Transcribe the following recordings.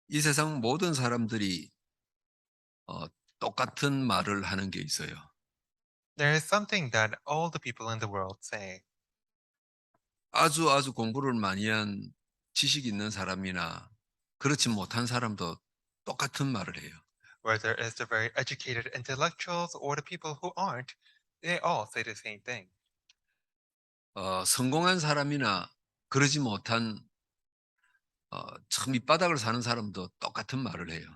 이 세상 모든 사람들이 어 똑같은 말을 하는 게 있어요. There is something that all the people in the world say. 아주 공부를 많이 한 지식 있는 사람이나 그렇지 못한 사람도 똑같은 말을 해요. Whether it's the very educated intellectuals or the people who aren't, they all say the same thing. 성공한 사람이나 그러지 못한 참 밑바닥을 사는 사람도 똑같은 말을 해요.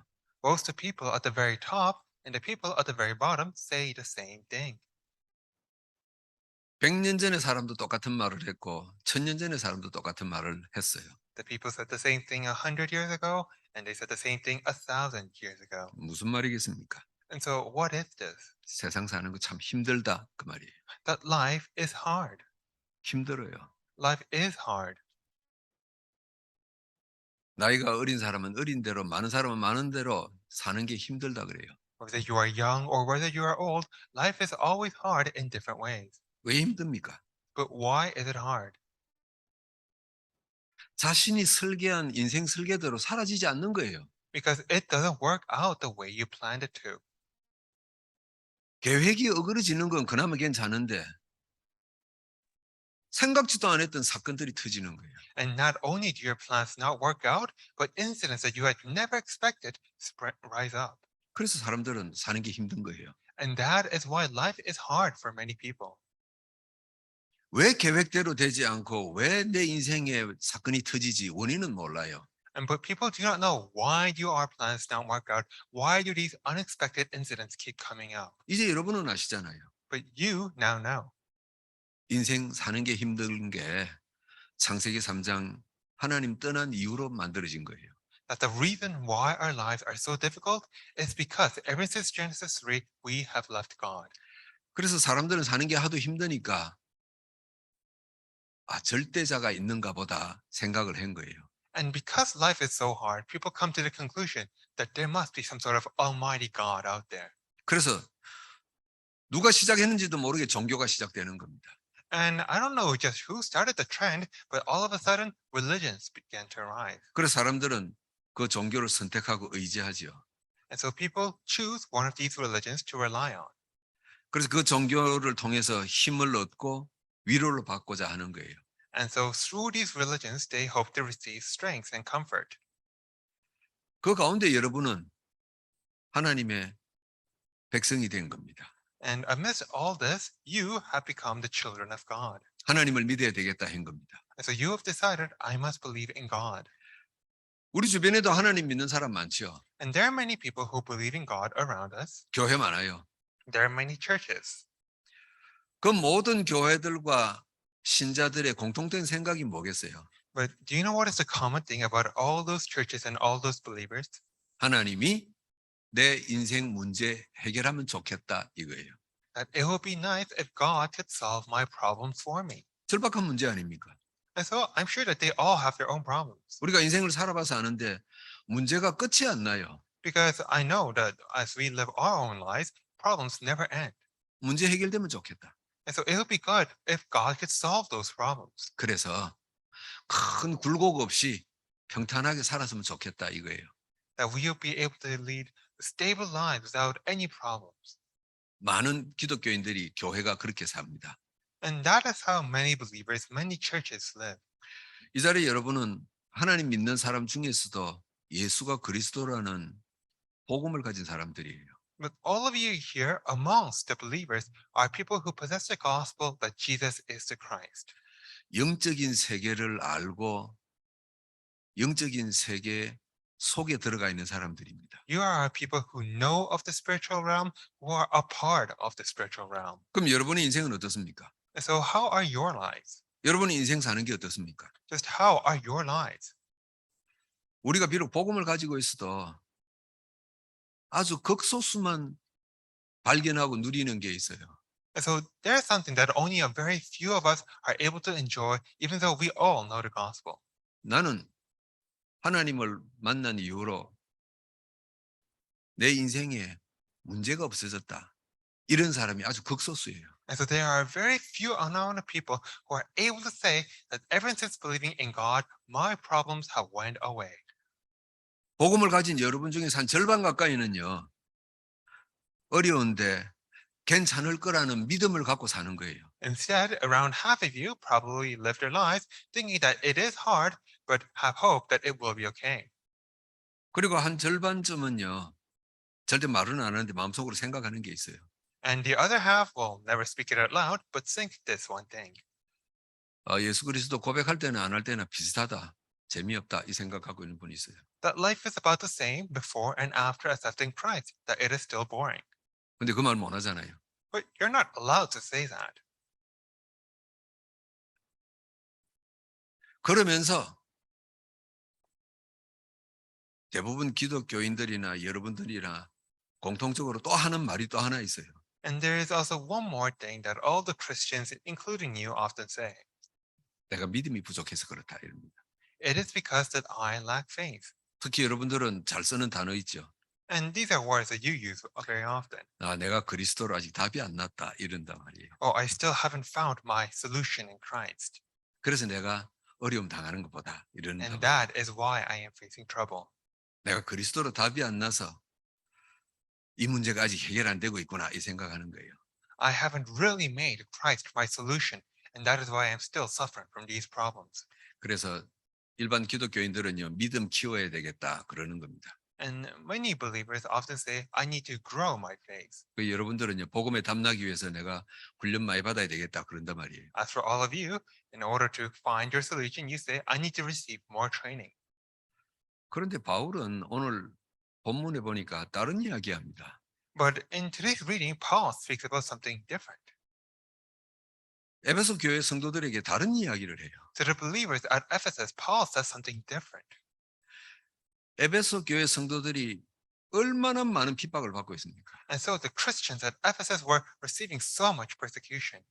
Both the people at the very top and the people at the very bottom say the same thing. 100년 전의 사람도 똑같은 말을 했고 1000년 전의 사람도 똑같은 말을 했어요. The people said the same thing 100 years ago, and they said the same thing 1,000 years ago. 무슨 말이겠습니까? And so, what is this? 세상 사는 거 참 힘들다 그 말이에요. That life is hard. 힘들어요. Life is hard. 나이가 어린 사람은 어린 대로 많은 사람은 많은 대로 사는 게 힘들다 그래요. Whether you are young or whether you are old, life is always hard in different ways. 왜 힘듭니까? But why is it hard? 자신이 설계한 인생 설계대로 사라지지 않는 거예요. Because it doesn't work out the way you planned it to. 계획이 어그러지는 건 그나마 괜찮은데 생각지도 않았던 사건들이 터지는 거예요. And not only do your plans not work out, but incidents that you had never expected rise up. 그래서 사람들은 사는 게 힘든 거예요. And that is why life is hard for many people. 왜 계획대로 되지 않고 왜 내 인생에 사건이 터지지 원인은 몰라요. And but people do not know why do our plans not work out? Why do these unexpected incidents keep coming up? 이제 여러분은 아시잖아요. But you now know 인생 사는 게 힘든 게 창세기 3장 하나님 떠난 이후로 만들어진 거예요. that the reason why our lives are so difficult is because ever since Genesis 3, we have left God. 그래서 사람들은 사는 게 하도 힘드니까 절대자가 있는가 보다 생각을 한 거예요. And because life is so hard, people come to the conclusion that there must be some sort of almighty God out there. 그래서 누가 시작했는지도 모르게 종교가 시작되는 겁니다. And I don't know just who started the trend, but all of a sudden, religions began to arise. 그래서 사람들은 그 종교를 선택하고 의지하지요. And so people choose one of these religions to rely on. 그래서 그 종교를 통해서 힘을 얻고 위로를 받고자 하는 거예요. And so through these religions, they hope to receive strength and comfort. 그 가운데 여러분은 하나님의 백성이 된 겁니다. And amidst all this, you have become the children of God. 하나님을 믿어야 되겠다 한 겁니다. And so you have decided, I must believe in God. 우리 주변에도 하나님 믿는 사람 많죠. And there are many people who believe in God around us. 교회 많아요. There are many churches. 그 모든 교회들과 신자들의 공통된 생각이 뭐겠어요? But do you know what is the common thing about all those churches and all those believers? 하나님이 내 인생 문제 해결하면 좋겠다 이거예요. That it would be nice if God could solve my problems for me. 절박한 문제 아닙니까? And so I'm sure that they all have their own problems. 우리가 인생을 살아봐서 아는데 문제가 끝이 안 나요. Because I know that as we live our own lives, problems never end. 문제 해결되면 좋겠다. And so it would be good if God could solve those problems. 그래서 큰 굴곡 없이 평탄하게 살았으면 좋겠다 이거예요. That we will be able to lead stable lives without any problems. 많은 기독교인들이 교회가 그렇게 삽니다. And that is how many believers, many churches live. 이 자리에 여러분은 하나님 믿는 사람 중에서도 예수가 그리스도라는 복음을 가진 사람들이에요. But all of you here amongst the believers are people who possess the gospel that Jesus is the Christ. 영적인 세계를 알고 영적인 세계 속에 들어가 있는 사람들입니다. You are people who know of the spiritual realm, who are a part of the spiritual realm. 그럼 여러분의 인생은 어떻습니까? And so how are your lives? 여러분의 인생 사는 게 어떻습니까? Just how are your lives? 우리가 비록 복음을 가지고 있어도 아주 극소수만 발견하고 누리는 게 있어요. And so there's something that only a very few of us are able to enjoy, even though we all know the gospel. 나는 하나님을 만난 이후로 내 인생에 문제가 없어졌다. 이런 사람이 아주 극소수예요. And so there are very few amount of people who are able to say that ever since believing in God, my problems have went away. 복음을 가진 여러분 중에서 한 절반 가까이는요, 어려운데 괜찮을 거라는 믿음을 갖고 사는 거예요. Instead, around half of you probably live their lives thinking that it is hard, but have hope that it will be okay. 그리고 한 절반쯤은요, 절대 말은 안 하는데 마음속으로 생각하는 게 있어요. And the other half will never speak it out loud, but think this one thing. 예수 그리스도 고백할 때나 안 할 때나 비슷하다, 재미없다 이 생각하고 있는 분이 있어요. That life is about the same before and after accepting Christ, that it is still boring. 근데 그 말 못 하잖아요. But you're not allowed to say that. 그러면서 대부분 기독교인들이나 여러분들이나 공통적으로 또 하는 말이 또 하나 있어요. And there is also one more thing that all the Christians, including you, often say. 내가 믿음이 부족해서 그렇다 이럽니다. It is because that I lack faith. 특히 여러분들은 잘 쓰는 단어 있죠. And these are words that you use very often. 내가 그리스도로 아직 답이 안 났다 이런단 말이에요. Oh, I still haven't found my solution in Christ. 그래서 내가 어려움 당하는 것보다 이런단 And 말이에요. that is why I am facing trouble. 내가 그리스도로 답이 안 나서 이 문제가 아직 해결 안 되고 있구나 이 생각하는 거예요. I haven't really made Christ my solution. And that is why I am still suffering from these problems. 그래서 일반 기독교인들은요, 믿음 키워야 되겠다 그러는 겁니다. And many believers often say, I need to grow my faith. 그 여러분들은요, 복음에 답나기 위해서 내가 훈련 많이 받아야 되겠다 그런단 말이에요. As for all of you, in order to find your solution, you say, I need to receive more training. 그런데 바울은 오늘 본문에 보니까 다른 이야기합니다. But in today's reading, Paul speaks about something different. 에베소 교회 성도들에게 다른 이야기를 해요. To the believers at Ephesus, Paul says something different. 에베소 교회 성도들이 얼마나 많은 핍박을 받고 있습니까? And so the Christians at Ephesus were receiving so much persecution.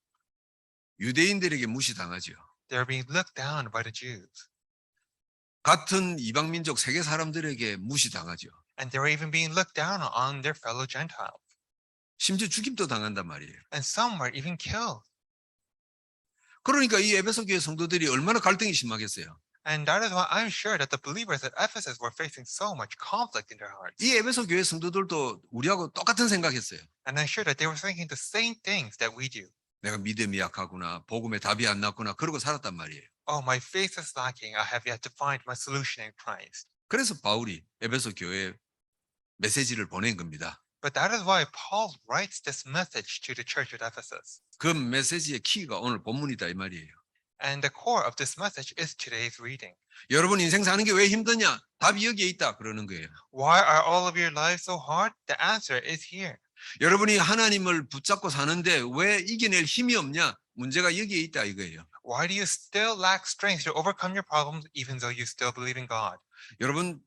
유대인들에게 무시당하죠. They were being looked down by the Jews. 같은 이방 민족 세계 사람들에게 무시당하죠. And they were even being looked down on their fellow Gentiles. 심지어 죽임도 당한단 말이에요. And some were even killed. 그러니까 이 에베소 교회 성도들이 얼마나 갈등이 심하겠어요. And that is why I'm sure that the believers at Ephesus were facing so much conflict in their hearts. 이 에베소 교회 성도들도 우리하고 똑같은 생각했어요. And I'm sure that they were thinking the same things that we do. 내가 믿음이 약하구나, 복음에 답이 안 났구나, 그러고 살았단 말이에요. Oh, my faith is lacking. I have yet to find my solution in Christ. 그래서 바울이 에베소 교회에 메시지를 보낸 겁니다. But that is why Paul writes this message to the church at Ephesus. 그 메시지의 키가 오늘 본문이다 이 말이에요. And the core of this message is today's reading. 여러분 인생 사는 게 왜 힘드냐? 답이 여기에 있다 그러는 거예요. Why are all of your lives so hard? The answer is here. 여러분이 하나님을 붙잡고 사는데 왜 이겨낼 힘이 없냐? 문제가 여기에 있다 이거예요. Why do you still lack strength to overcome your problems even though you still believe in God? 여러분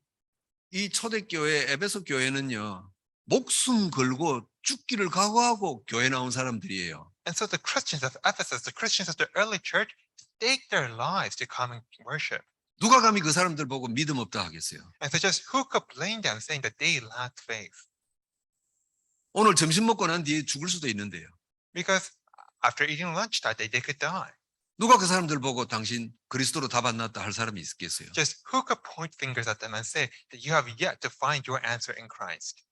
이 초대교회 에베소 교회는요. 목숨 걸고 죽기를 각오하고 교회 나온 사람들이에요. And so the Christians of Ephesus, the Christians of the early church, stake their lives to come and worship. 누가 감히 그 사람들 보고 믿음 없다 하겠어요. And so just who could blame them saying that they lack faith? 오늘 점심 먹고 난 뒤에 죽을 수도 있는데요. Because after eating lunch that day, they could die. 누가 그 사람들 보고 당신 그리스도로 답 안 났다 할 사람이 있겠어요. Just who could point fingers at them and say that you have yet to find your answer in Christ?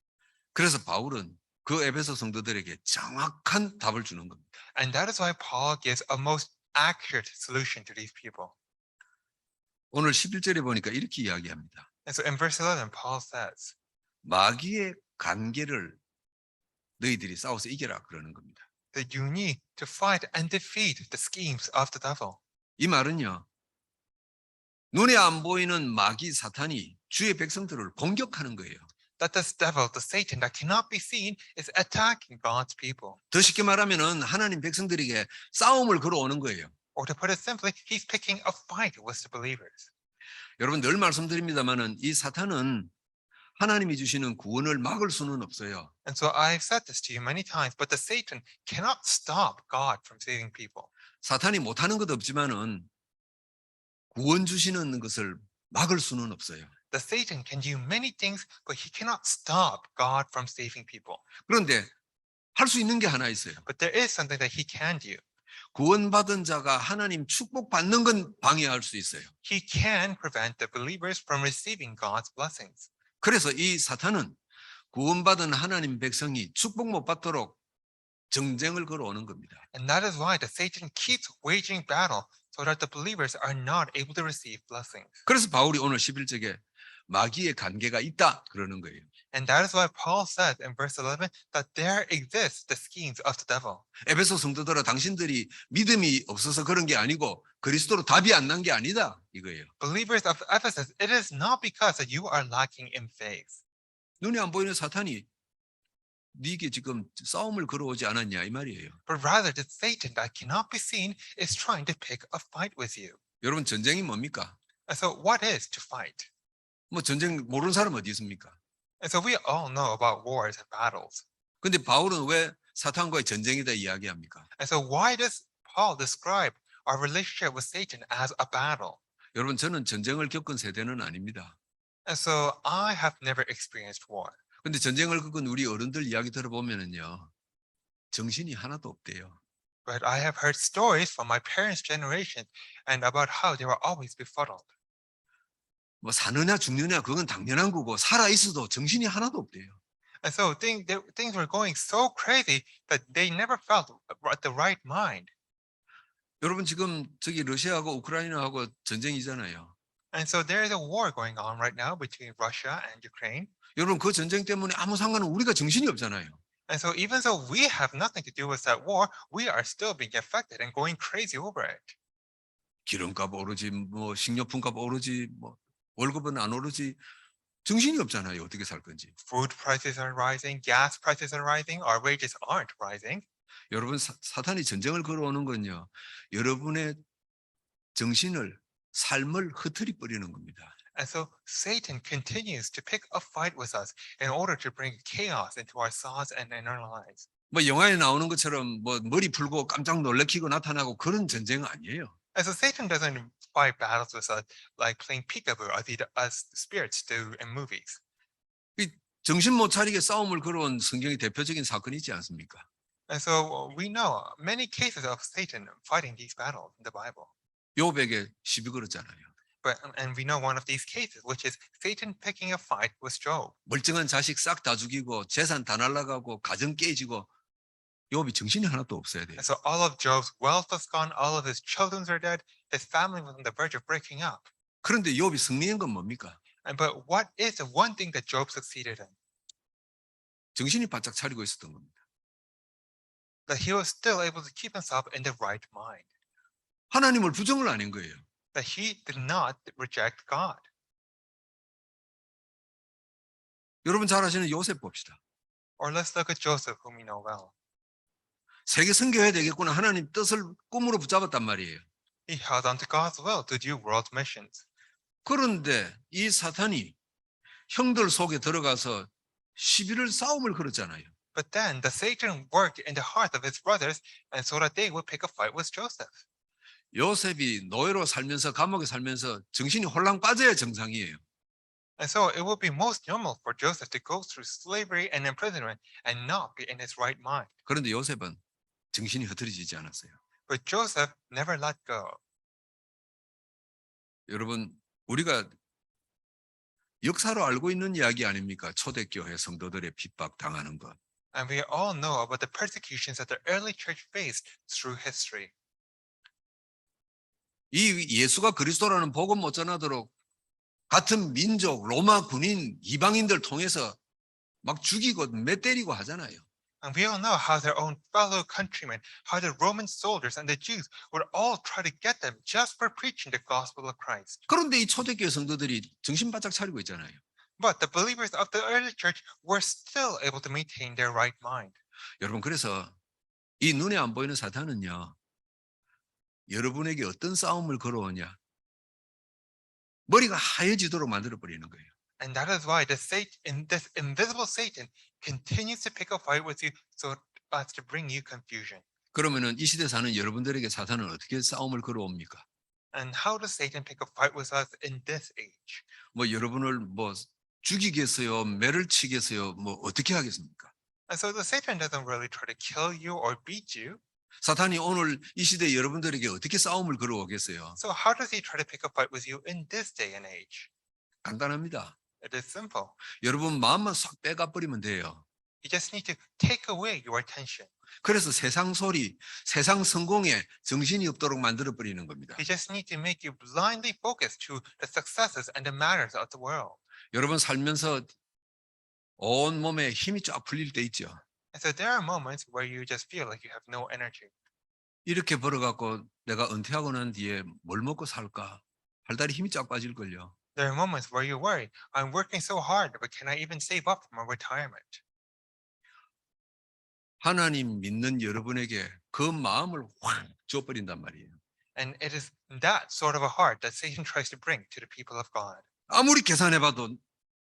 그래서 바울은 그 에베소 성도들에게 정확한 답을 주는 겁니다. And that is why Paul gives a most accurate solution to these people. 오늘 11절에 보니까 이렇게 이야기합니다. And so in verse 11, Paul says, 마귀의 관계를 너희들이 싸워서 이겨라 그러는 겁니다. that you need to fight and defeat the schemes of the devil. 이 말은요. 눈에 안 보이는 마귀 사탄이 주의 백성들을 공격하는 거예요. That this devil, the Satan that cannot be seen, is attacking God's people. 더 쉽게 말하면은 하나님 백성들에게 싸움을 걸어오는 거예요. Or to put it simply, he's picking a fight with the believers. 여러분 늘 말씀드립니다만은 이 사탄은 하나님이 주시는 구원을 막을 수는 없어요. And so I've said this to you many times, but the Satan cannot stop God from saving people. 사탄이 못하는 것 없지만은 구원 주시는 것을 막을 수는 없어요. The Satan can do many things, but he cannot stop God from saving people. 그런데 할 수 있는 게 하나 있어요. But there is something that he can do. 구원받은 자가 하나님 축복받는 건 방해할 수 있어요. He can prevent the believers from receiving God's blessings. 그래서 이 사탄은 구원받은 하나님 백성이 축복 못 받도록 정쟁을 걸어오는 겁니다. And that is why the Satan keeps waging battle so that the believers are not able to receive blessings. 그래서 바울이 오늘 11절에 마귀의 관계가 있다 그러는 거예요. And that is why Paul says in verse 11 that there exists the schemes of the devil. 에베소 성도들아 당신들이 믿음이 없어서 그런 게 아니고 그리스도로 답이 안 난 게 아니다 이거예요. Believers of Ephesus, it is not because that you are lacking in faith, 눈에 안 보이는 사탄이 네게 지금 싸움을 걸어오지 않았냐 이 말이에요. but rather that Satan that cannot be seen is trying to pick a fight with you. 여러분 전쟁이 뭡니까? And so what is to fight? 뭐 전쟁 모르는 사람 어디 있습니까? And so we all know about wars and battles. 근데 바울은 왜 사탄과의 전쟁이다 이야기합니까? And so why does Paul describe our relationship with Satan as a battle? 여러분 저는 전쟁을 겪은 세대는 아닙니다. And so I have never experienced war. 근데 전쟁을 겪은 우리 어른들 이야기 들어보면은요. 정신이 하나도 없대요. But I have heard stories from my parents' generation and about how they were always befuddled. 뭐 사느냐 죽느냐 그건 당연한 거고 살아 있어도 정신이 하나도 없대요. And so things were going so crazy that they never felt at the right mind. 여러분 지금 저기 러시아하고 우크라이나하고 전쟁이잖아요. And so there is a war going on right now between Russia and Ukraine. 여러분 그 전쟁 때문에 아무 상관은 우리가 정신이 없잖아요. And so even though we have nothing to do with that war, we are still being affected and going crazy over it. 기름값 오르지 뭐 식료품값 오르지 뭐 월급은 안 오르지 정신이 없잖아요. 어떻게 살 건지. Food prices are rising, gas prices are rising, our wages aren't rising. 여러분 사탄이 전쟁을 걸어오는 건요. 여러분의 정신을 삶을 흐트리 버리는 겁니다. And so Satan continues to pick a fight with us in order to bring chaos into our thoughts and in our lives. 뭐 영화에 나오는 것처럼 뭐 머리 풀고 깜짝 놀래키고 나타나고 그런 전쟁은 아니에요. And so Satan doesn't fight battles with us like playing peekaboo as spirits do in movies. 이 정신 못 차리게 싸움을 걸어온 성경의 대표적인 사건이 있지 않습니까? And so we know many cases of Satan fighting these battles in the Bible. 욥에게 시비 걸었잖아요. And we know one of these cases, which is Satan picking a fight with Job. 멀쩡한 자식 싹 다 죽이고 재산 다 날라가고 가정 깨지고 욥이 정신이 하나도 없어야 돼요. And so all of Job's wealth was gone, all of his children are dead, his family was on the verge of breaking up. 그런데 욥이 승리한 건 뭡니까? But what is the one thing that Job succeeded in? 정신이 바짝 차리고 있었던 겁니다. That he was still able to keep himself in the right mind. 하나님을 부정을 안 한 거예요. That he did not reject God. 여러분 잘 아시는 요셉 봅시다. Or let's look at Joseph, whom we know well. 세계 선교해야 되겠구나 하나님 뜻을 꿈으로 붙잡았단 말이에요. He held on to God's will to do world missions. 그런데 이 사탄이 형들 속에 들어가서 시비를 싸움을 걸었잖아요. But then the Satan worked in the heart of his brothers and so that they would pick a fight with Joseph. 요셉이 노예로 살면서 감옥에 살면서 정신이 홀랑 빠져야 정상이에요. And so it would be most normal for Joseph to go through slavery and imprisonment and not be in his right mind. 그런데 요셉은 정신이 흐트러지지 않았어요. But Joseph never let go. 여러분 우리가 역사로 알고 있는 이야기 아닙니까? 초대교회 성도들의 핍박 당하는 것. And we all know about the persecutions that the early church faced through history. 이 예수가 그리스도라는 복음 못 전하도록 같은 민족, 로마 군인, 이방인들 통해서 막 죽이고 매 때리고 하잖아요. And we all know how their own fellow countrymen, how the Roman soldiers and the Jews would all try to get them just for preaching the gospel of Christ. 그런데 이 초대교회 성도들이 정신 바짝 차리고 있잖아요. But the believers of the early church were still able to maintain their right mind. 여러분 그래서 이 눈에 안 보이는 사탄은요. 여러분에게 어떤 싸움을 걸어오냐. 머리가 하얘지도록 만들어버리는 거예요. And that is why this invisible Satan continues to pick a fight with you so as to bring you confusion. 그러면은 이 시대 사는 여러분들에게 사탄은 어떻게 싸움을 걸어옵니까? And how does Satan pick a fight with us in this age? 뭐 여러분을 뭐 죽이겠어요, 매를 치겠어요, 뭐 어떻게 하겠습니까? And so the Satan doesn't really try to kill you or beat you. 사탄이 오늘 이 시대 여러분들에게 어떻게 싸움을 걸어오겠어요? So how does he try to pick a fight with you in this day and age? 간단합니다. It is simple. 여러분 마음만 싹 빼가 버리면 돼요. You just need to take away your attention. 그래서 세상 소리, 세상 성공에 정신이 없도록 만들어 버리는 겁니다. You just need to make you blindly focus to the successes and the matters of the world. 여러분 살면서 온 몸에 힘이 쫙 풀릴 때 있죠. And so there are moments where you just feel like you have no energy. 이렇게 벌어갖고 내가 은퇴하고 난 뒤에 뭘 먹고 살까? 팔다리 힘이 쫙 빠질걸요. There are moments where you worry, I'm working so hard, but can I even save up for my retirement? 하나님 믿는 여러분에게 그 마음을 확 줘버린단 말이에요. And it is that sort of a heart that Satan tries to bring to the people of God. 아무리 계산해봐도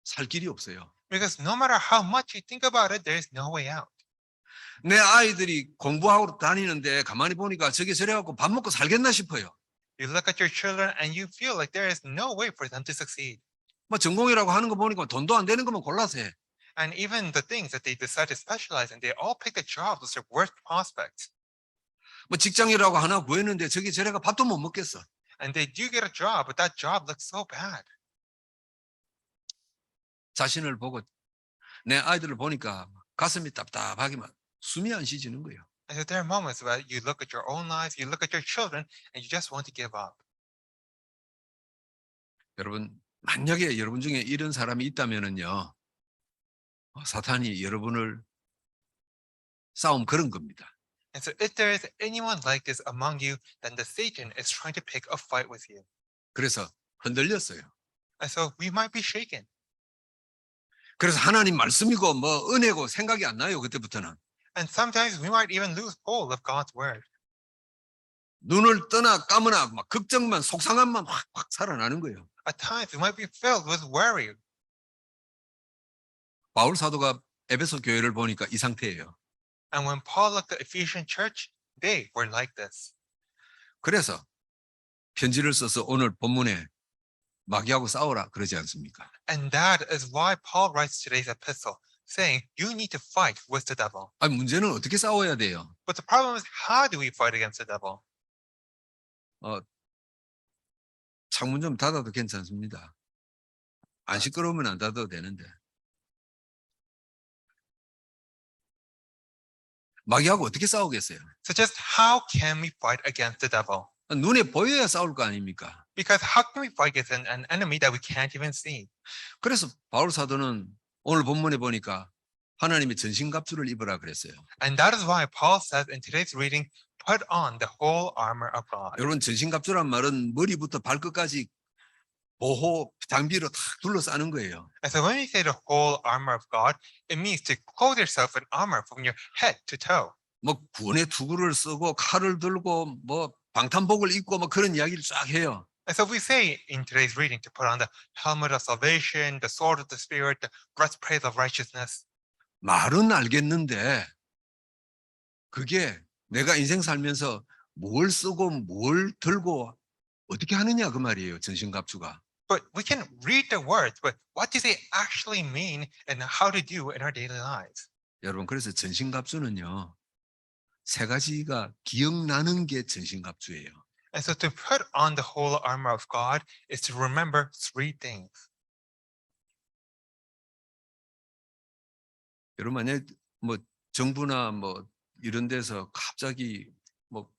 살 길이 없어요. Because no matter how much you think about it, there is no way out. 내 아이들이 공부하고 다니는데 가만히 보니까 저게 저래갖고 밥 먹고 살겠나 싶어요. You look at your children and you feel like there is no way for them to succeed. 뭐 전공이라고 하는 거 보니까 돈도 안 되는 것만 골라서 해. And even the things that they decide to specialize in, they all pick the jobs which are worst prospects. 뭐 직장이라고 하나 구했는데 저게 저래가 밥도 못 먹겠어. And they do get a job, but that job looks so bad. 자신을 보고 내 아이들을 보니까 가슴이 답답하기만 숨이 안 쉬지는 거예요. And so there are moments where you look at your own lives, you look at your children, and you just want to give up. 여러분 만약에 여러분 중에 이런 사람이 있다면은요, 사탄이 여러분을 싸움 그런 겁니다. And so if there is anyone like this among you, then the Satan is trying to pick a fight with you. 그래서 흔들렸어요. And so we might be shaken. 그래서 하나님 말씀이고 뭐 은혜고 생각이 안 나요. 그때부터는 And sometimes we might even lose hold of God's word. 눈을 떠나 감으나 막 걱정만 속상함만 확 살아나는 거예요. At times we might be filled with worry. 바울 사도가 에베소 교회를 보니까 이 상태예요. And when Paul looked at Ephesian church, they were like this. 그래서 편지를 써서 오늘 본문에 마귀하고 싸우라 그러지 않습니까? And that is why Paul writes today's epistle, saying you need to fight with the devil. 아니 문제는 어떻게 싸워야 돼요? But the problem is, how do we fight against the devil? 창문 좀 닫아도 괜찮습니다. 안 시끄러우면 안 닫아도 되는데. 마귀하고 어떻게 싸우겠어요? So just how can we fight against the devil? 눈에 보여야 싸울 거 아닙니까? Because how can we fight against an enemy that we can't even see? 그래서 바울 사도는 오늘 본문에 보니까 하나님의 전신갑주를 입으라 그랬어요. And that is why Paul says in today's reading, put on the whole armor of God. 여러분 전신갑주란 말은 머리부터 발끝까지 보호 장비로 다 둘러싸는 거예요. And so when we say the whole armor of God, it means to clothe yourself in armor from your head to toe. 뭐 군의 투구를 쓰고 칼을 들고 뭐 방탄복을 입고 뭐 그런 이야기를 쫙 해요. And so we say in today's reading to put on the helmet of salvation, the sword of the spirit, the breastplate of righteousness. 말은 알겠는데 그게 내가 인생 살면서 뭘 쓰고 뭘 들고 어떻게 하느냐 그 말이에요. 전신갑주가. But we can read the words, but what do they actually mean and how to do in our daily lives? 여러분 그래서 전신갑주는요. 세 가지가 기억나는 게 전신갑주예요. And so to put on the whole armor of God is to remember three things. 여러분 만약 뭐 정부나 뭐 이런 데서 갑자기 뭐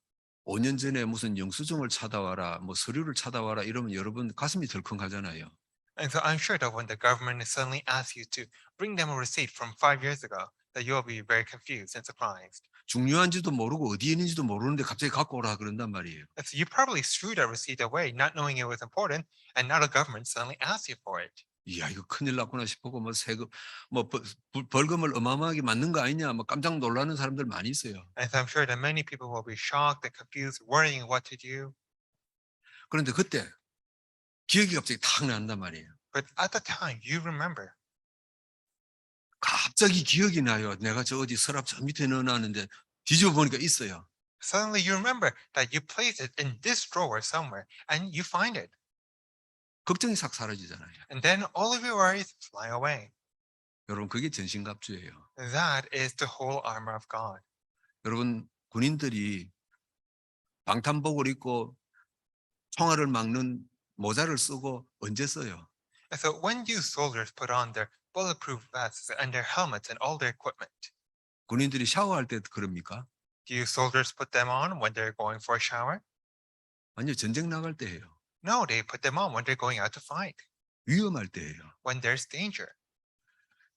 5년 전에 무슨 영수증을 찾아와라 뭐 서류를 찾아와라 이러면 여러분 가슴이 덜컹하잖아요. And so I'm sure that when the government suddenly asks you to bring them a receipt from 5 years ago, that you'll be very confused and surprised. 중요한지도 모르고 어디에 있는지도 모르는데 갑자기 갖고 오라 그런단 말이에요. And so you probably threw that receipt away, not knowing it was important, and now the government suddenly asks you for it. 이야 이거 큰일 났구나 싶고 뭐 세금 뭐 벌금을 어마어마하게 맞는 거 아니냐 뭐 깜짝 놀라는 사람들 많이 있어요. And so I'm sure that many people will be shocked and confused, worrying what to do. 그런데 그때 기억이 갑자기 탁 난단 말이에요. But at the time, you remember. 갑자기 기억이 나요. 내가 저 어디 서랍 저 밑에 넣어놨는데 뒤집어 보니까 있어요. Suddenly you remember that you placed it in this drawer somewhere and you find it. 걱정이 싹 사라지잖아요. And then all of your worries fly away. 여러분 그게 전신갑주예요. That is the whole armor of God. 여러분 군인들이 방탄복을 입고 총알을 막는 모자를 쓰고 언제 써요? And so when you soldiers put on their bulletproof vests and their helmets and all their equipment, 군인들이 샤워할 때 그럽니까? do you soldiers put them on when they're going for a shower? 아니요, 전쟁 나갈 때 해요. No, they put them on when they're going out to fight, 위험할 때 해요. when there's danger.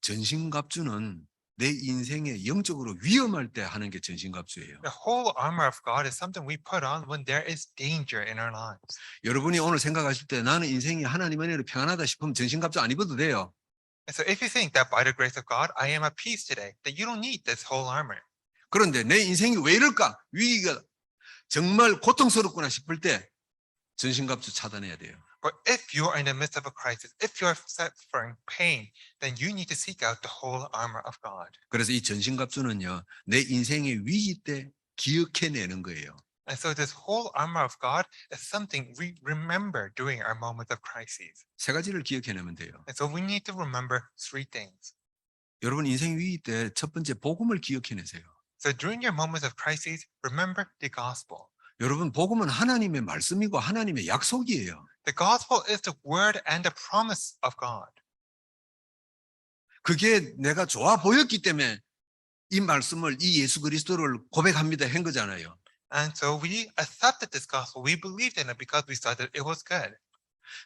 전신갑주는 내 인생에 영적으로 위험할 때 하는 게 전신갑주예요. The whole armor of God is something we put on when there is danger in our lives. 여러분이 오늘 생각하실 때 나는 인생이 하나님 안에로 평안하다 싶으면 전신갑주 안 입어도 돼요. And so if you think that by the grace of God, I am at peace today, then you don't need this whole armor. 그런데 내 인생이 왜 이럴까? 위기가 정말 고통스럽구나 싶을 때 전신갑주 차단해야 돼요. But if you are in the midst of a crisis, if you are suffering pain, then you need to seek out the whole armor of God. 그래서 이 전신갑주는요, 내 인생의 위기 때 기억해내는 거예요. And so this whole armor of God is something we remember during our moments of crises. 세 가지를 기억해내면 돼요. And so we need to remember three things. 여러분 인생 위기 때 첫 번째 복음을 기억해내세요. So during your moments of crises, remember the gospel. 여러분 복음은 하나님의 말씀이고 하나님의 약속이에요. The gospel is the word and the promise of God. 그게 내가 좋아 보였기 때문에 이 말씀을 이 예수 그리스도를 고백합니다 한 거잖아요. And so we accepted this gospel. We believed in it because we saw that it was good.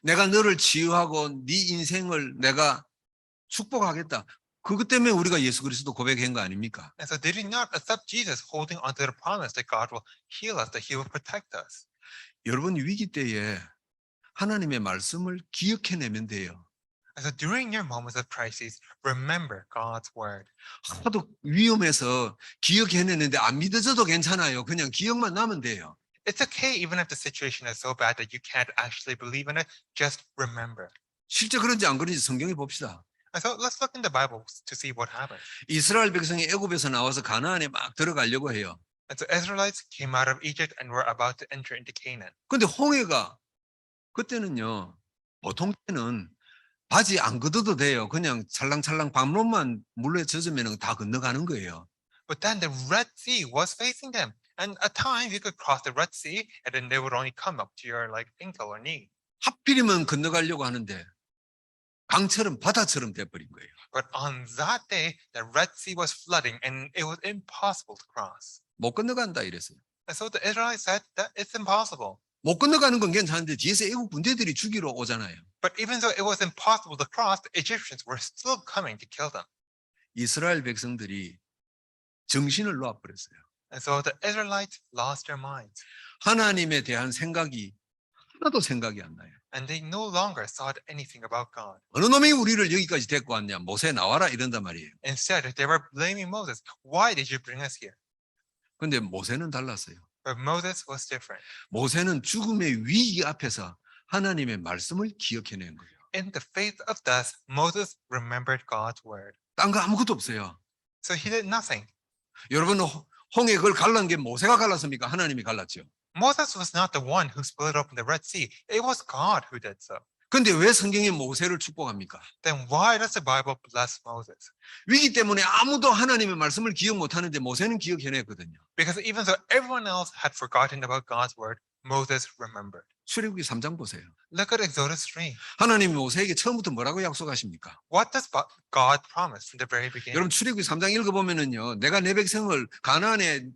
내가 너를 치유하고 네 인생을 내가 축복하겠다. 그것 때문에 우리가 예수 그리스도 고백한 거 아닙니까? And so they did not accept Jesus holding onto the promise that God will heal us, that he will protect us. 여러분 위기 때에 하나님의 말씀을 기억해내면 돼요. And so during your moments of crisis, remember God's word. 하도 위험해서 기억해내는데 안 믿어져도 괜찮아요. 그냥 기억만 나면 돼요. It's okay even if the situation is so bad that you can't actually believe in it, just remember. 실제 그런지 안 그런지 성경에 봅시다. And so let's look in the Bible to see what happened. 이스라엘 백성이 애굽에서 나와서 가나안에 막 들어가려고 해요. And so Israelites came out of Egypt and were about to enter into Canaan. 근데 홍해가 그때는요. 보통 때는 바지 안 걷어도 돼요. 그냥 찰랑찰랑 방문만 물에 젖으면 다 건너가는 거예요. But then the Red Sea was facing them. And at times you could cross the Red Sea and then they would only come up to your like ankle or knee. 하필이면 건너가려고 하는데 강처럼 바다처럼 돼버린 거예요. But on that day, the Red Sea was flooding and it was impossible to cross. 못 건너간다 이랬어요. And so the Israelites said that it's impossible. 못 건너가는 건 괜찮은데 뒤에서 애국 군대들이 죽이러 오잖아요. But even though it was impossible to cross, the Egyptians were still coming to kill them. 이스라엘 백성들이 정신을 놓아버렸어요. And so the Israelites lost their minds. 하나님에 대한 생각이 하나도 생각이 안 나요. And they no longer thought anything about God. 어느 놈이 우리를 여기까지 데리고 왔냐. 모세 나와라 이런단 말이에요. Instead, they were blaming Moses. Why did you bring us here? 근데 모세는 달랐어요. But Moses was different. 모세는 죽음의 위기 앞에서 하나님의 말씀을 기억해낸 거예요. In the face of death, Moses remembered God's word. 딴 거 아무것도 없어요. So he did nothing. 여러분 홍해 그걸 갈란 게 모세가 갈랐습니까? 하나님이 갈랐죠. Moses was not the one who split open the Red Sea. It was God who did so. 근데 왜 성경이 모세를 축복합니까? Then why does the Bible bless Moses? 위기 때문에 아무도 하나님의 말씀을 기억 못하는데 모세는 기억해냈거든요. Because even though everyone else had forgotten about God's word, Moses remembered. 출애굽기 3장 보세요. Look at Exodus 3. 하나님이 모세에게 처음부터 뭐라고 약속하십니까? What does God promise from the very beginning? 여러분 출애굽기 3장 읽어보면은요. 내가 내 백성을 가나안에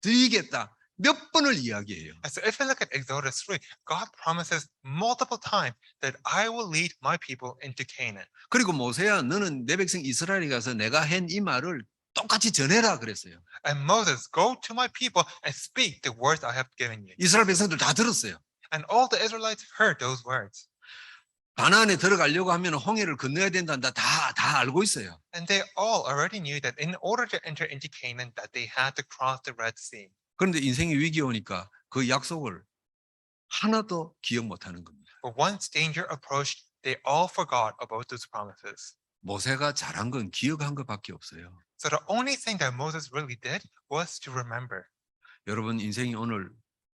드리겠다. 몇 번을 이야기해요. And so if you look at Exodus 3, God promises multiple times that I will lead my people into Canaan. 그리고 모세야 너는 내 백성 이스라엘에 가서 내가 한 이 말을 똑같이 전해라 그랬어요. And Moses, go to my people and speak the words I have given you. 이스라엘 백성들 다 들었어요. And all the Israelites heard those words. 가나안에 들어가려고 하면 홍해를 건너야 된단다. 다 알고 있어요. And they all already knew that in order to enter into Canaan, that they had to cross the Red Sea. 그런데 인생의 위기 오니까 그 약속을 하나도 기억 못하는 겁니다. But once danger approached, they all forgot about those promises. 모세가 잘한 건 기억한 것밖에 없어요. So the only thing that Moses really did was to remember. 여러분 인생이 오늘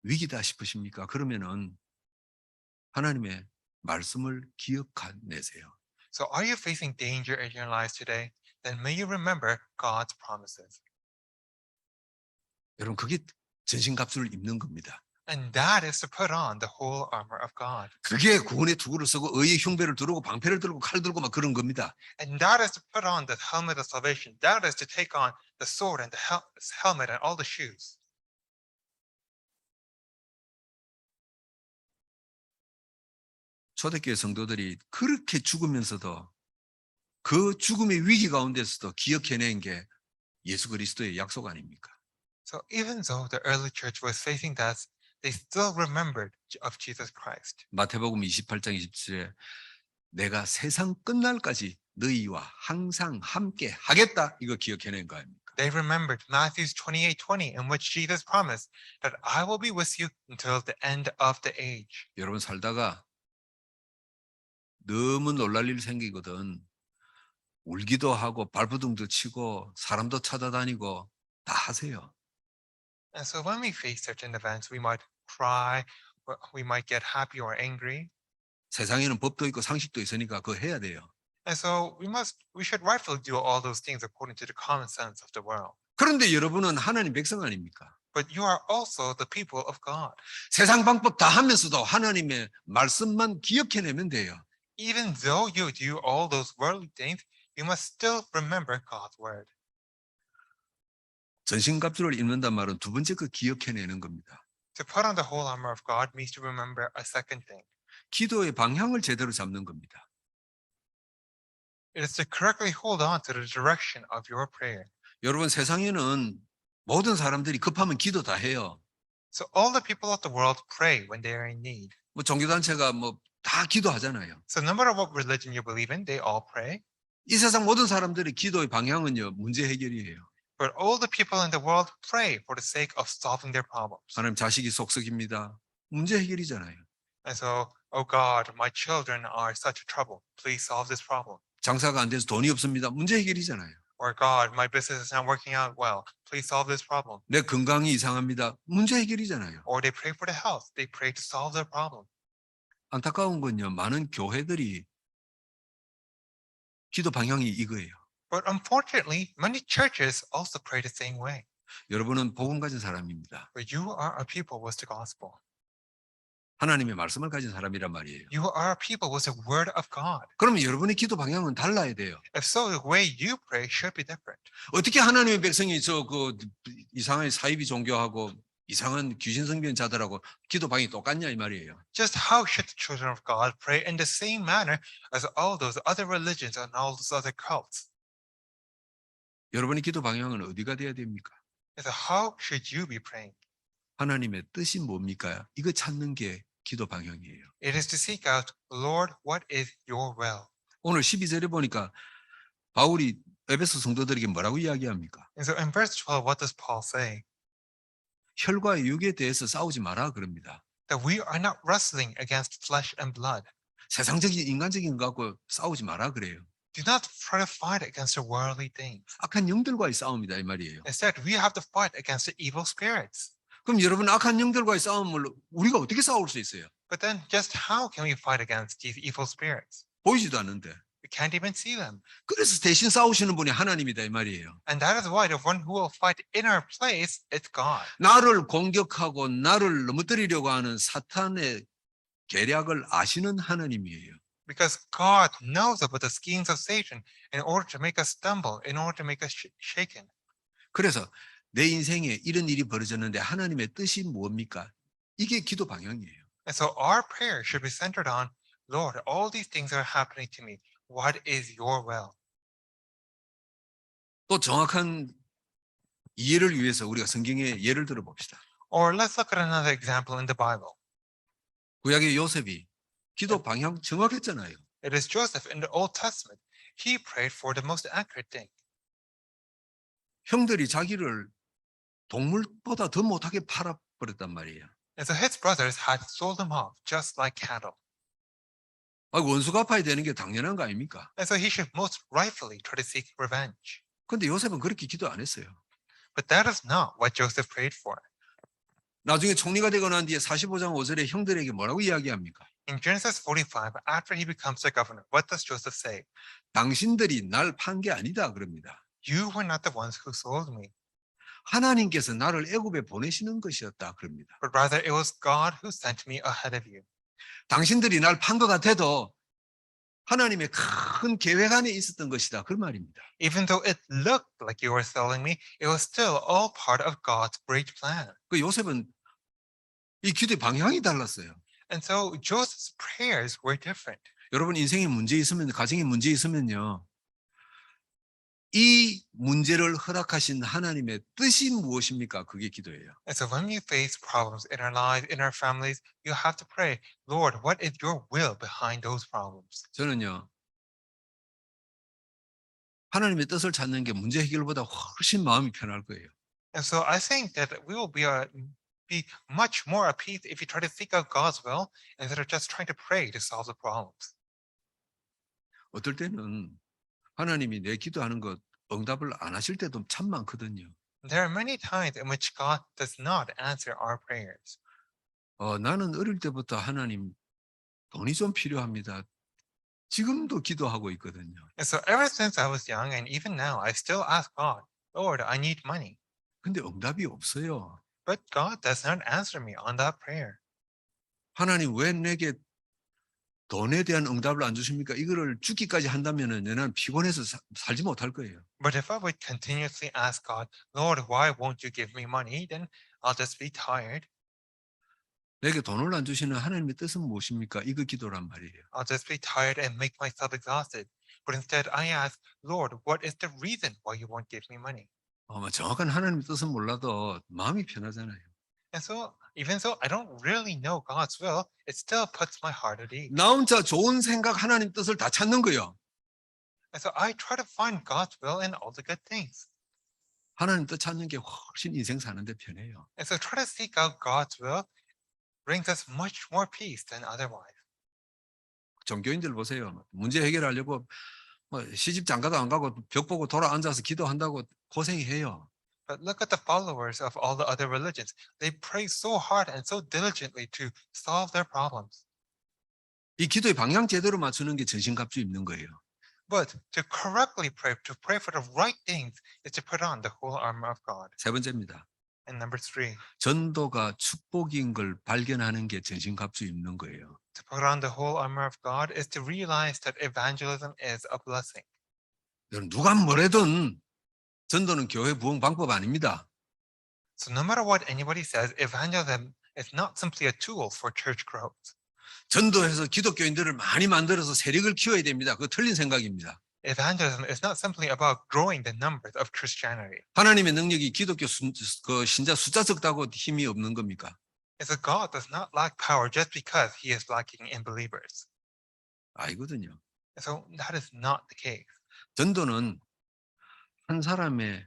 위기다 싶으십니까? 그러면은 하나님의 말씀을 기억해내세요. So are you facing danger in your lives today? Then may you remember God's promises. 여러분 그게 전신갑주를 입는 겁니다. And that is to put on the whole armor of God. 그게 구원의 투구를 쓰고 의의 흉배를 두르고 방패를 들고 칼 들고 막 그런 겁니다. And that is to put on the helmet of salvation. That is to take on the sword and the helmet and all the shoes. 초대교회 성도들이 그렇게 죽으면서도 그 죽음의 위기 가운데서도 기억해낸 게 예수 그리스도의 약속 아닙니까? So even though the early church was facing death, they still remembered of Jesus Christ. 마태복음 28장 27절에 내가 세상 끝날까지 너희와 항상 함께 하겠다 이거 기억해낸 거 아닙니까? They remembered Matthew 28:20, in which Jesus promised that I will be with you until the end of the age. 여러분 살다가 너무 놀랄 일 생기거든 울기도 하고 발버둥도 치고 사람도 찾아다니고 다 하세요. And so when we face certain events, we might cry, we might get happy or angry. 세상에는 법도 있고 상식도 있으니까 그거 해야 돼요. And so we should rightfully do all those things according to the common sense of the world. 그런데 여러분은 하나님 백성 아닙니까? But you are also the people of God. 세상 방법 다 하면서도 하나님의 말씀만 기억해내면 돼요. Even though you do all those worldly things, you must still remember God's word. 전신갑주를 입는단 말은 두 번째 그 기억해내는 겁니다. To put on the whole armor of God means to remember a second thing. 기도의 방향을 제대로 잡는 겁니다. It is to correctly hold on to the direction of your prayer. 여러분 세상에는 모든 사람들이 급하면 기도 다 해요. So all the people of the world pray when they are in need. 뭐 종교단체가 뭐 다 기도하잖아요. So no matter what religion you believe in, they all pray. 이 세상 모든 사람들의 기도의 방향은요 문제 해결이에요. But all the people in the world pray for the sake of solving their problems. 하나님 자식이 속썩입니다. 문제 해결이잖아요. And so, oh God, my children are such a trouble. Please solve this problem. 장사가 안 돼서 돈이 없습니다. 문제 해결이잖아요. Or God, my business is not working out well. Please solve this problem. 내 건강이 이상합니다. 문제 해결이잖아요. Or they pray for the health. They pray to solve their problem. 안타까운 건요. 많은 교회들이 기도 방향이 이거예요. But unfortunately, many churches also pray the same way. 여러분은 복음 가진 사람입니다. But you are a people with the gospel. 하나님의 말씀을 가진 사람이란 말이에요. You are a people with the word of God. 그러면 여러분의 기도 방향은 달라야 돼요. If so, the way you pray should be different. 어떻게 하나님의 백성이 그 이상한 사이비 종교하고 이상한 귀신 성변자들하고 기도 방향이 똑같냐 이 말이에요. Just how should the children of God pray in the same manner as all those other religions and all those other cults? 여러분의 기도 방향은 어디가 돼야 됩니까? So how should you be praying? 하나님의 뜻이 뭡니까? 이거 찾는 게 기도 방향이에요. It is to seek out, Lord, what is your will? 오늘 12절에 보니까 바울이 에베소 성도들에게 뭐라고 이야기합니까? And so in verse 12, what does Paul say? 혈과 육에 대해서 싸우지 마라 그럽니다. That we are not wrestling against flesh and blood. 세상적인 인간적인 거 갖고 싸우지 마라 그래요. Do not try to fight against the worldly things. 악한 영들과의 싸움이다 이 말이에요. Instead, we have to fight against the evil spirits. 그럼 여러분 악한 영들과의 싸움을 우리가 어떻게 싸울 수 있어요? But then just how can we fight against these evil spirits? 보이지도 않는데. We can't even see them. 그래서 대신 싸우시는 분이 하나님이다 이 말이에요. And that is why the one who will fight in our place is God. 나를 공격하고 나를 넘어뜨리려고 하는 사탄의 계략을 아시는 하나님이에요. Because God knows about the schemes of Satan in order to make us stumble, in order to make us shaken. 그래서 내 인생에 이런 일이 벌어졌는데 하나님의 뜻이 뭡니까? 이게 기도 방향이에요. And so our prayer should be centered on, Lord, all these things are happening to me. What is your will? 또 정확한 이해를 위해서 우리가 성경의 예를 들어 봅시다. Or let's look at another example in the Bible. 구약의 요셉이 기도 방향 정확했잖아요. It is Joseph in the Old Testament. He prayed for the most accurate thing. 형들이 자기를 동물보다 더 못하게 팔아버렸단 말이에요. And so his brothers had sold him off just like cattle. 원수 갚아야 되는 게 당연한 거 아닙니까? And so he should most rightfully try to seek revenge. 근데 요셉은 그렇게 기도 안 했어요. But that is not what Joseph prayed for. 나중에 총리가 되고 난 뒤에 45장 5절에 형들에게 뭐라고 이야기합니까? In Genesis 45, after he becomes the governor, what does Joseph say? 당신들이 날 판 게 아니다 그럽니다. You were not the ones who sold me. 하나님께서 나를 애굽에 보내시는 것이었다 그럽니다. but rather it was God who sent me ahead of you. 당신들이 날 판 것 같아도 하나님의 큰 계획 안에 있었던 것이다 그 말입니다. Even though it looked like you were selling me, it was still all part of God's great plan. 그 요셉은 이 기도의 방향이 달랐어요. And so Joseph's prayers were different. 여러분 인생에 문제 있으면 가정에 문제 있으면요. 이 문제를 허락하신 하나님의 뜻이 무엇입니까? 그게 기도예요. And so when we face problems in our lives, in our families, you have to pray, Lord, what is your will behind those problems? 저는요. 하나님의 뜻을 찾는 게 문제 해결보다 훨씬 마음이 편할 거예요. And so I think that we will be much more at peace if you try to seek out God's will instead of just trying to pray to solve the problems. 어떨 때는 하나님이 내 기도하는 것 응답을 안 하실 때도 참 많거든요. There are many times in which God does not answer our prayers. 나는 어릴 때부터 하나님 돈이 좀 필요합니다. 지금도 기도하고 있거든요. And so ever since I was young and even now, I still ask God, Lord, I need money. 근데 응답이 없어요. But God does not answer me on that prayer. 하나님 왜 내게 돈에 대한 응답을 안 주십니까? 이거를 죽기까지 한다면은 나는 피곤해서 살지 못할 거예요. But if I would continuously ask God, Lord, why won't you give me money? Then I'll just be tired. 내게 돈을 안 주시는 하나님의 뜻은 무엇입니까? 이거 기도란 말이에요. I'll just be tired and make myself exhausted. But instead, I ask, Lord, what is the reason why you won't give me money? 정확한 하나님의 뜻은 몰라도 마음이 편하잖아요. And so, even though I don't really know God's will, it still puts my heart at ease. 나 혼자 좋은 생각 하나님 뜻을 다 찾는 거예요. And so I try to find God's will in all the good things. 하나님 뜻 찾는 게 훨씬 인생 사는데 편해요. And so try to seek out God's will brings us much more peace than otherwise. 종교인들 보세요. 문제 해결하려고 시집 장가도 안 가고 벽 보고 돌아 앉아서 기도한다고 고생해요. But look at the followers of all the other religions. They pray so hard and so diligently to solve their problems. 이 기도의 방향 제대로 맞추는 게 전신갑주 입는 거예요. But to correctly pray, to pray for the right things, is to put on the whole armor of God. 세 번째입니다. And number 3, 전도가 축복인 걸 발견하는 게 전신갑주 입는 거예요. to put on the whole armor of God is to realize that evangelism is a blessing. 여러분 누가 뭐래든 전도는 교회 부흥 방법 아닙니다. So no matter what anybody says, evangelism is not simply a tool for church growth. 전도해서 기독교인들을 많이 만들어서 세력을 키워야 됩니다. 그거 틀린 생각입니다. Evangelism is not simply about growing the numbers of Christianity. 하나님의 능력이 기독교 신자 숫자 적다고 힘이 없는 겁니까? It's that God does not lack power just because he is lacking in believers. 아니거든요. And so that is not the case. 전도는 한 사람의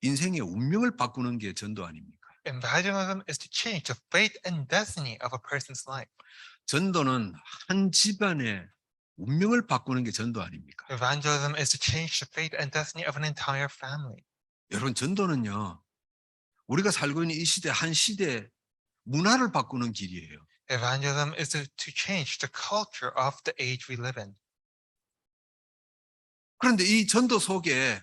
인생의 운명을 바꾸는 게 전도 아닙니까? Evangelism is to change the fate and destiny of a person's life. 전도는 한 집안의 운명을 바꾸는 게 전도 아닙니까? Evangelism is to change the fate and destiny of an entire family. 여러분 전도는요. 우리가 살고 있는 이 시대 한 시대 문화를 바꾸는 길이에요. Evangelism is to change the culture of the age we live in. 그런데 이 전도 속에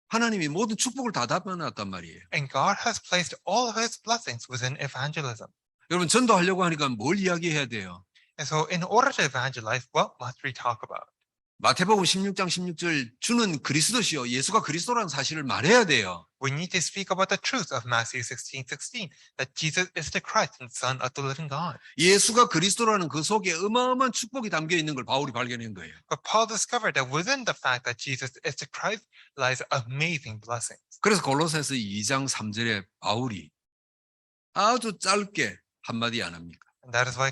하나님이 모든 축복을 다 담아놨단 말이에요. And God has placed all of his blessings within evangelism. 여러분 전도하려고 하니까 뭘 이야기해야 돼요? And so in order to evangelize, what must we talk about? 마태복음 16장 16절 주는 그리스도시요 예수가 그리스도라는 사실을 말해야 돼요. We need to speak about the truth of Matthew 16:16, that Jesus is the Christ and Son of the living God. 예수가 그리스도라는 그 속에 어마어마한 축복이 담겨 있는 걸 바울이 발견한 거예요. But Paul discovered that within the fact that Jesus is the Christ lies amazing blessings. 그래서 골로새서 2장 3절에 바울이 아주 짧게 한마디 안 합니까? And that is why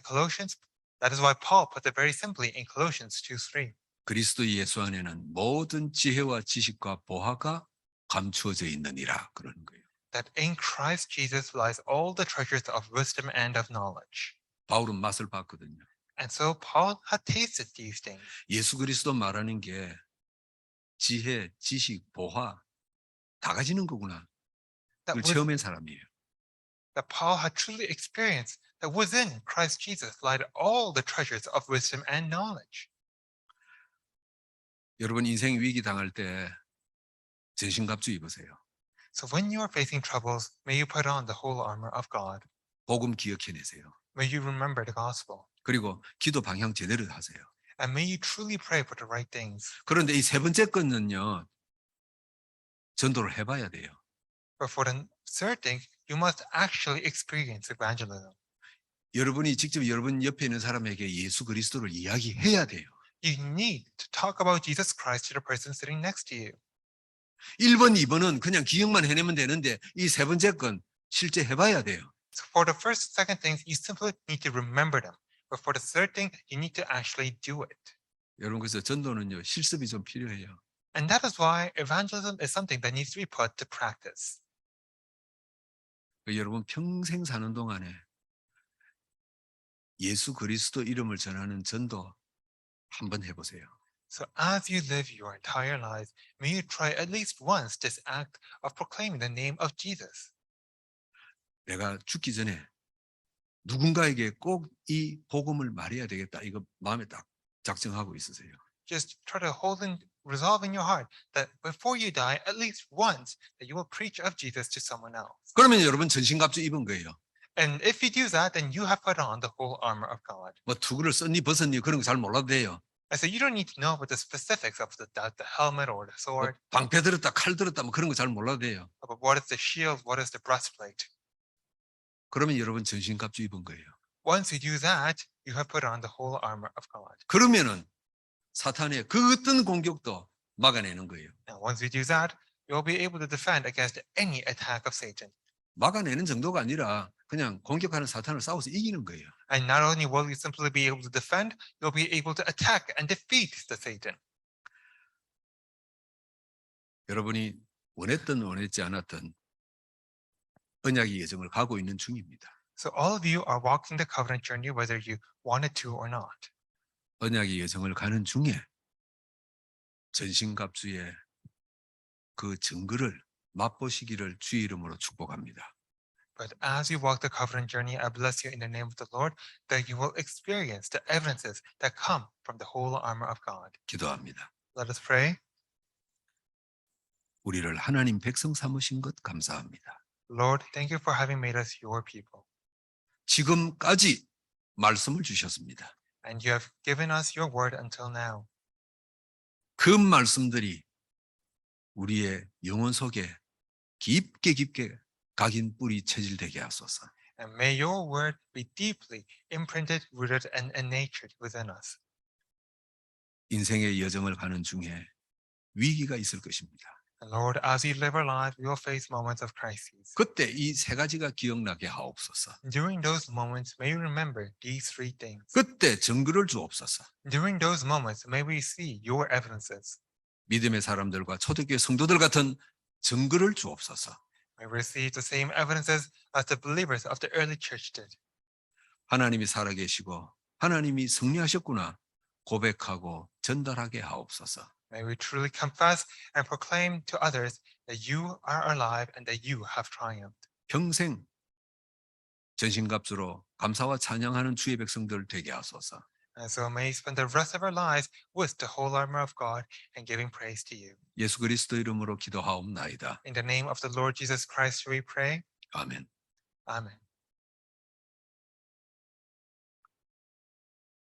Paul put it very simply in Colossians 2:3. 그리스도 예수 안에는 모든 지혜와 지식과 보화가 감추어져 있느니라 그러는 거예요. That in Christ Jesus lies all the treasures of wisdom and of knowledge. 바울은 맛을 봤거든요. And so Paul had tasted these things. 예수 그리스도 말하는 게 지혜, 지식, 보화 다 가지는 거구나. 그걸 체험한 사람이에요. That Paul had truly experienced that within Christ Jesus lied all the treasures of wisdom and knowledge. 여러분 인생 위기 당할 때 전신갑주 입으세요. So when you are facing troubles, may you put on the whole armor of God. 복음 기억해내세요. May you remember the gospel. 그리고 기도 방향 제대로 하세요. And may you truly pray for the right things. 그런데 이 세 번째 건은요, 전도를 해봐야 돼요. But for the third thing, you must actually experience evangelism. 여러분이 직접 여러분 옆에 있는 사람에게 예수 그리스도를 이야기해야 돼요. You need to talk about Jesus Christ to the person sitting next to you. 1번, 2번은 그냥 기억만 해내면 되는데 이 세 번째 건 실제 해봐야 돼요. So for the first and second things, you simply need to remember them. But for the third thing, you need to actually do it. 여러분, 그래서 전도는요, 실습이 좀 필요해요. And that is why evangelism is something that needs to be put to practice. 여러분 평생 사는 동안에 예수 그리스도 이름을 전하는 전도 한번 해보세요. So as you live your entire lives, may you try at least once this act of proclaiming the name of Jesus. 내가 죽기 전에 누군가에게 꼭 이 복음을 말해야 되겠다. 이거 마음에 딱 작정하고 있으세요. Just try to resolve in your heart that before you die, at least once, that you will preach of Jesus to someone else. 그러면 여러분 전신갑주 입은 거예요. And if you do that, then you have put on the whole armor of God. 뭐 투구를 썼니 벗었니 그런 거 잘 몰라도 돼요. And so you don't need to know about the specifics of the helmet or the 뭐 sword, 방패 들었다 칼 들었다 뭐 그런 거 잘 몰라도 돼요. about what is the shield, what is the breastplate. 그러면 여러분 전신갑주 입은 거예요. Once you do that, you have put on the whole armor of God. 그러면은 사탄의 그 어떤 공격도 막아내는 거예요. Now, once you do that, you'll be able to defend against any attack of Satan. 막아내는 정도가 아니라 그냥 공격하는 사탄을 싸워서 이기는 거예요. And not only will you simply be able to defend, you'll be able to attack and defeat the Satan. 여러분이 원했든 원했지 않았든 언약의 여정을 가고 있는 중입니다. So all of you are walking the covenant journey whether you wanted to or not. 언약의 여정을 가는 중에 전신갑주의 그 증거를 맛보시기를 주의 이름으로 축복합니다. But as you walk the covenant journey, I bless you in the name of the Lord, that you will experience the evidences that come from the whole armor of God. 기도합니다. Let us pray. 우리를 하나님 백성 삼으신 것 감사합니다. Lord, thank you for having made us your people. 지금까지 말씀을 주셨습니다. And you have given us your word until now. 그 말씀들이 우리의 영혼 속에 깊게 깊게 각인 뿌리 체질되게 하소서. And may your word be deeply imprinted, rooted, and natured within us. 인생의 여정을 가는 중에 위기가 있을 것입니다. And Lord, as we live our lives, we will face moments of crises. 그때 이 세 가지가 기억나게 하옵소서. During those moments, may we remember these three things. 그때 증거를 주옵소서. During those moments, may we see your evidences. 믿음의 사람들과 초대교회 성도들 같은 증거를 주옵소서. May we receive the same evidences as the believers of the early church did. 하나님이 살아계시고 하나님이 승리하셨구나 고백하고 전달하게 하옵소서. May we truly confess and proclaim to others that you are alive and that you have triumphed. 평생 전신갑주로 감사와 찬양하는 주의 백성들 되게 하소서. And so may we spend the rest of our lives with the whole armor of God and giving praise to you. 예수 그리스도 이름으로 기도하옵나이다. In the name of the Lord Jesus Christ, we pray. 아멘. Amen.